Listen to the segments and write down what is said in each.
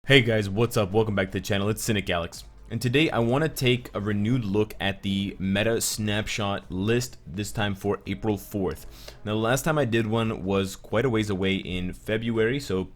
Hey guys, what's up? Welcome back to the channel. It's Cynicalex. And today I want to take a renewed look at the meta snapshot list, this time for April 4th. Now, the last time I did one was quite a ways away in February, so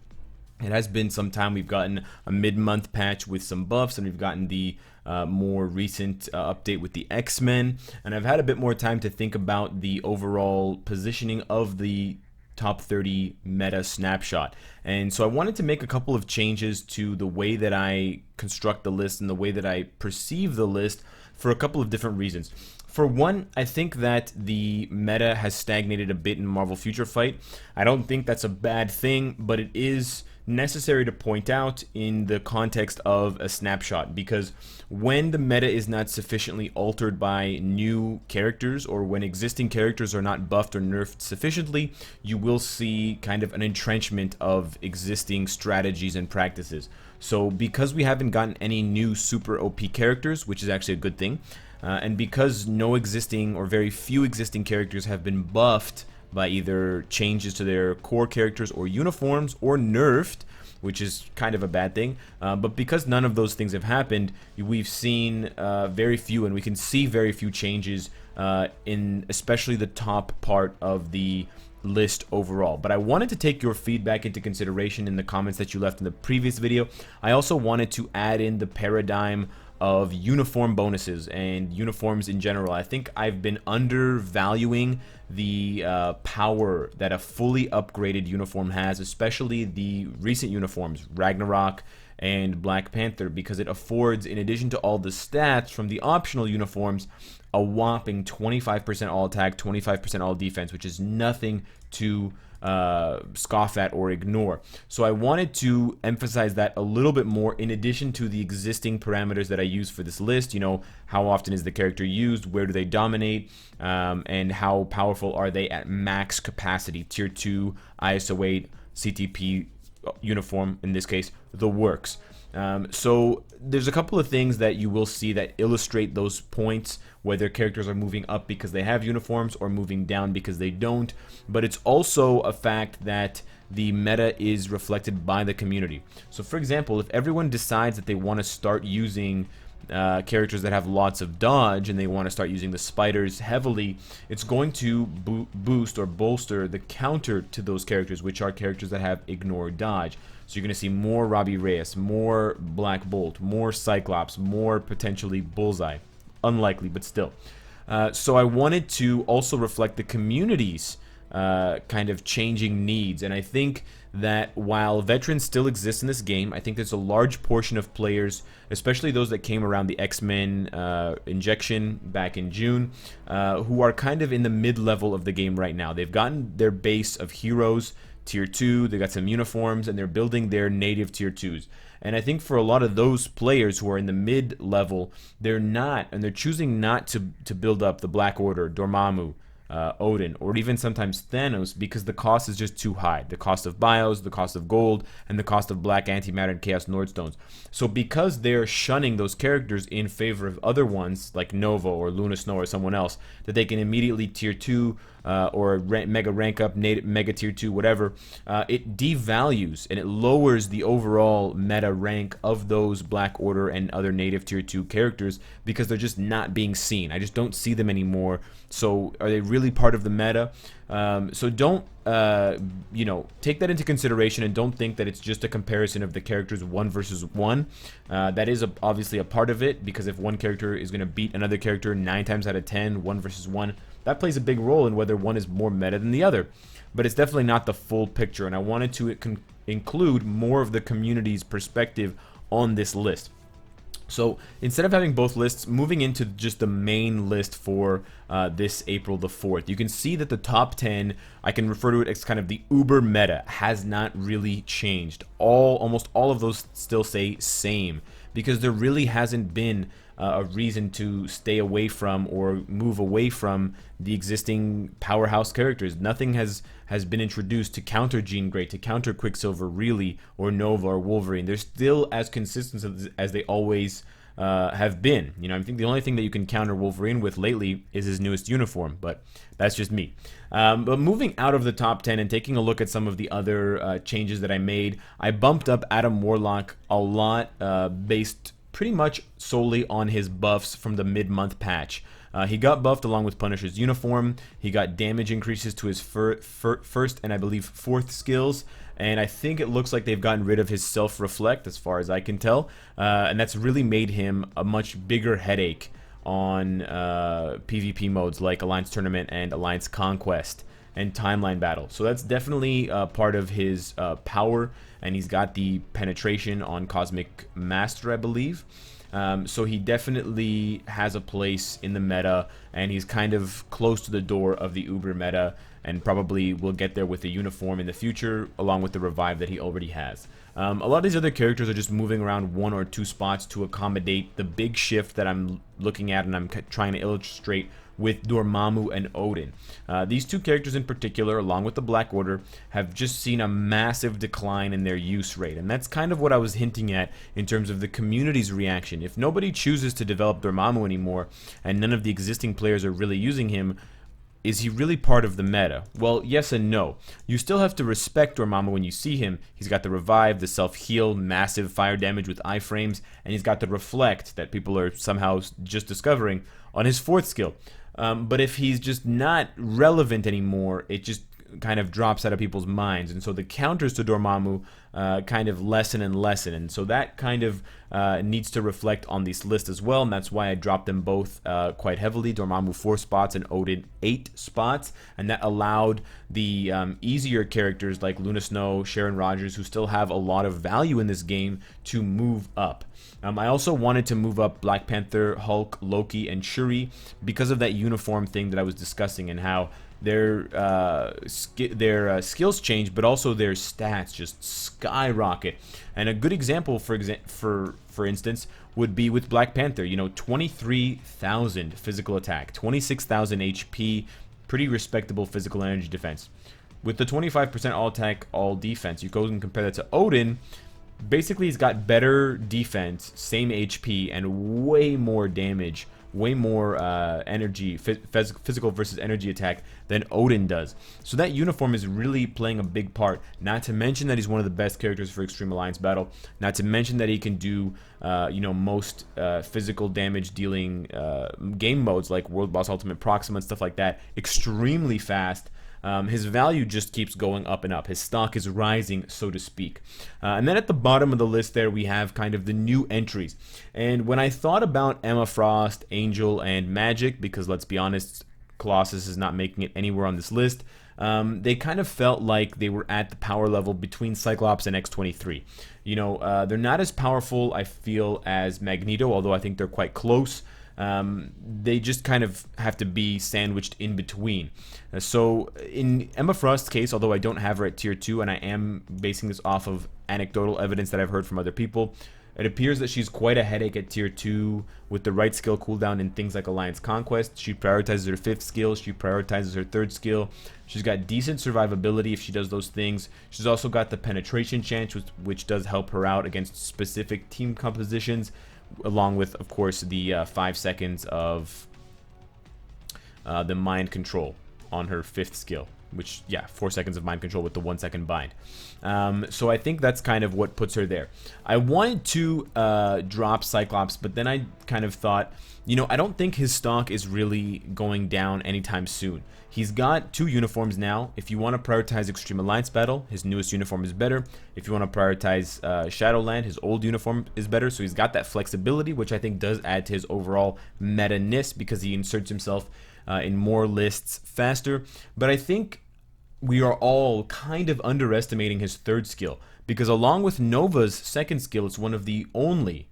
it has been some time. We've gotten a mid-month patch with some buffs, and we've gotten the more recent update with the X-Men, and I've had a bit more time to think about the overall positioning of the top 30 meta snapshot. And so I wanted to make a couple of changes to the way that I construct the list and the way that I perceive the list for a couple of different reasons. For one, I think that the meta has stagnated a bit in Marvel Future Fight. I don't think that's a bad thing, but it is necessary to point out in the context of a snapshot, because when the meta is not sufficiently altered by new characters, or when existing characters are not buffed or nerfed sufficiently, you will see kind of an entrenchment of existing strategies and practices. So because we haven't gotten any new super OP characters, which is actually a good thing, and because no existing or very few existing characters have been buffed by either changes to their core characters or uniforms, or nerfed, which is kind of a bad thing, but because none of those things have happened, we've seen very few, and we can see very few changes in especially the top part of the list overall. But I wanted to take your feedback into consideration in the comments that you left in the previous video. I also wanted to add in the paradigm of uniform bonuses and uniforms in general. I think I've been undervaluing the power that a fully upgraded uniform has, especially the recent uniforms, Ragnarok and Black Panther, because it affords, in addition to all the stats from the optional uniforms, a whopping 25% all attack, 25% all defense, which is nothing to scoff at or ignore. So I wanted to emphasize that a little bit more, in addition to the existing parameters that I use for this list. You know, how often is the character used, where do they dominate, and how powerful are they at max capacity, tier 2, ISO 8, CTP uniform, in this case, the works. So there's a couple of things that you will see that illustrate those points, whether characters are moving up because they have uniforms or moving down because they don't. But it's also a fact that the meta is reflected by the community. So for example, if everyone decides that they want to start using characters that have lots of dodge, and they want to start using the spiders heavily, it's going to boost or bolster the counter to those characters, which are characters that have ignore dodge. So you're going to see more Robbie Reyes, more Black Bolt, more Cyclops, more potentially Bullseye. Unlikely, but still. So I wanted to also reflect the community's kind of changing needs, and I think that while veterans still exist in this game, I think there's a large portion of players, especially those that came around the X-Men injection back in June, who are kind of in the mid-level of the game right now. They've gotten their base of heroes, tier 2, they got some uniforms, and they're building their native tier 2s. And I think for a lot of those players who are in the mid-level, they're choosing not to build up the Black Order, Dormammu, Odin, or even sometimes Thanos, because the cost is just too high. The cost of bios, the cost of gold, and the cost of black antimatter and chaos nordstones. So because they're shunning those characters in favor of other ones like Nova or Luna Snow or someone else that they can immediately tier 2 or mega rank up, mega tier 2, whatever, it devalues and it lowers the overall meta rank of those Black Order and other native tier 2 characters, because they're just not being seen. I just don't see them anymore. So are they really part of the meta? So don't take that into consideration, and don't think that it's just a comparison of the characters 1 versus 1. That is obviously a part of it, because if one character is going to beat another character 9 times out of 10, 1 versus 1, that plays a big role in whether one is more meta than the other. But it's definitely not the full picture, and I wanted to include more of the community's perspective on this list. So instead of having both lists, moving into just the main list for this April the 4th, you can see that the top 10, I can refer to it as kind of the uber meta, has not really changed. Almost all of those still say same, because there really hasn't been a reason to stay away from or move away from the existing powerhouse characters. Nothing has been introduced to counter Jean Grey, to counter Quicksilver, really, or Nova or Wolverine. They're still as consistent as they always have been. You know, I think the only thing that you can counter Wolverine with lately is his newest uniform, but that's just me. But moving out of the top 10 and taking a look at some of the other changes that I made, I bumped up Adam Warlock a lot based pretty much solely on his buffs from the mid-month patch. He got buffed along with Punisher's uniform. He got damage increases to his first and I believe fourth skills. And I think it looks like they've gotten rid of his self-reflect as far as I can tell. And that's really made him a much bigger headache on PvP modes like Alliance Tournament and Alliance Conquest and Timeline Battle. So that's definitely part of his power. And he's got the penetration on Cosmic Master, I believe. So he definitely has a place in the meta, and he's kind of close to the door of the Uber meta, and probably will get there with the uniform in the future, along with the revive that he already has. A lot of these other characters are just moving around 1 or 2 spots to accommodate the big shift that I'm looking at and I'm trying to illustrate with Dormammu and Odin. These two characters in particular, along with the Black Order, have just seen a massive decline in their use rate. And that's kind of what I was hinting at in terms of the community's reaction. If nobody chooses to develop Dormammu anymore, and none of the existing players are really using him, is he really part of the meta? Well, yes and no. You still have to respect Dormammu when you see him. He's got the revive, the self-heal, massive fire damage with iframes, and he's got the reflect that people are somehow just discovering on his fourth skill. But if he's just not relevant anymore, it just kind of drops out of people's minds. And so the counters to Dormammu kind of lessen and lessen. And so that kind of needs to reflect on this list as well. And that's why I dropped them both quite heavily. Dormammu 4 spots and Odin 8 spots. And that allowed the easier characters like Luna Snow, Sharon Rogers, who still have a lot of value in this game, to move up. I also wanted to move up Black Panther, Hulk, Loki, and Shuri because of that uniform thing that I was discussing, and how their skills change, but also their stats just skyrocket. And a good example, for instance, would be with Black Panther. You know, 23,000 physical attack, 26,000 HP, pretty respectable physical energy defense. With the 25% all attack, all defense, you go and compare that to Odin. Basically, he's got better defense, same HP, and way more damage, way more energy, physical versus energy attack than Odin does. So that uniform is really playing a big part. Not to mention that he's one of the best characters for Extreme Alliance Battle. Not to mention that he can do, you know, most physical damage dealing game modes like World Boss Ultimate Proxima and stuff like that extremely fast. His value just keeps going up and up. His stock is rising, so to speak. And then at the bottom of the list there, we have kind of the new entries. And when I thought about Emma Frost, Angel, and Magic, because let's be honest, Colossus is not making it anywhere on this list, they kind of felt like they were at the power level between Cyclops and X-23. You know, they're not as powerful, I feel, as Magneto, although I think they're quite close. They just kind of have to be sandwiched in between. So in Emma Frost's case, although I don't have her at tier 2, and I am basing this off of anecdotal evidence that I've heard from other people, it appears that she's quite a headache at tier 2 with the right skill cooldown in things like Alliance Conquest. She prioritizes her 5th skill, she prioritizes her 3rd skill. She's got decent survivability if she does those things. She's also got the penetration chance, which does help her out against specific team compositions, along with, of course, the 5 seconds of the mind control on her 5th skill, which, yeah, 4 seconds of mind control with the 1 second bind. So I think that's kind of what puts her there. I wanted to drop Cyclops, but then I kind of thought, you know, I don't think his stock is really going down anytime soon. He's got 2 uniforms now. If you want to prioritize Extreme Alliance Battle, his newest uniform is better. If you want to prioritize Shadowland, his old uniform is better. So he's got that flexibility, which I think does add to his overall meta-ness because he inserts himself in more lists faster. But I think we are all kind of underestimating his 3rd skill, because along with Nova's 2nd skill, it's one of the only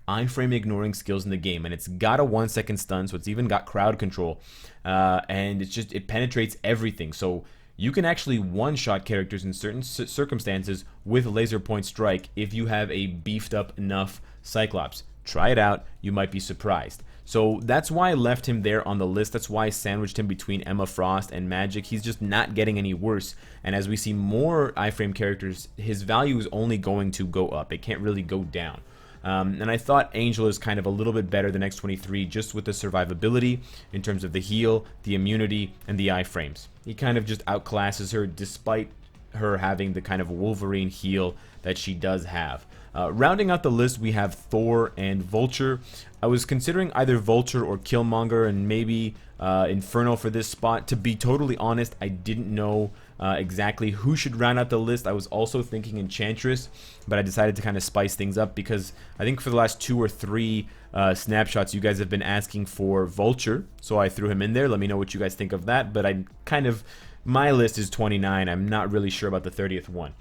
iframe ignoring skills in the game, and it's got a 1 second stun, so it's even got crowd control, and it penetrates everything. So you can actually one-shot characters in certain circumstances with laser point strike if you have a beefed up enough Cyclops. Try it out, you might be surprised. So that's why I left him there on the list. That's why I sandwiched him between Emma Frost and Magic. He's just not getting any worse. And as we see more iframe characters, his value is only going to go up. It can't really go down. And I thought Angel is kind of a little bit better than X-23 just with the survivability in terms of the heal, the immunity, and the iframes. He kind of just outclasses her despite her having the kind of Wolverine heal that she does have. Rounding out the list, we have Thor and Vulture. I was considering either Vulture or Killmonger and maybe Inferno for this spot. To be totally honest, I didn't know exactly who should round out the list. I was also thinking Enchantress, but I decided to kind of spice things up because I think for the last 2 or 3 snapshots, you guys have been asking for Vulture, so I threw him in there. Let me know what you guys think of that, but I kind of... My list is 29. I'm not really sure about the 30th one.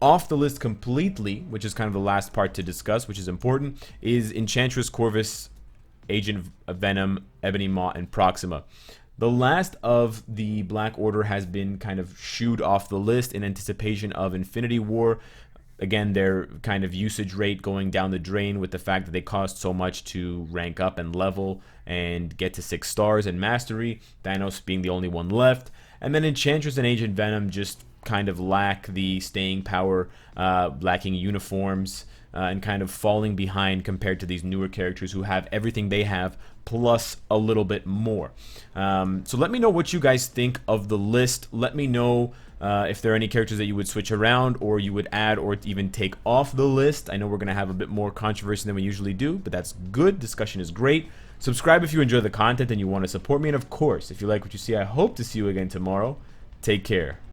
Off the list completely, which is kind of the last part to discuss, which is important, is Enchantress, Corvus, Agent Venom, Ebony Maw, and Proxima. The last of the Black Order has been kind of shooed off the list in anticipation of Infinity War. Again, their kind of usage rate going down the drain with the fact that they cost so much to rank up and level and get to 6 stars and mastery, Thanos being the only one left. And then Enchantress and Agent Venom just kind of lack the staying power, lacking uniforms, and kind of falling behind compared to these newer characters who have everything they have plus a little bit more. So let me know what you guys think of the list. Let me know if there are any characters that you would switch around or you would add or even take off the list. I know we're going to have a bit more controversy than we usually do, but that's good. Discussion is great. Subscribe if you enjoy the content and you want to support me. And of course, if you like what you see, I hope to see you again tomorrow. Take care.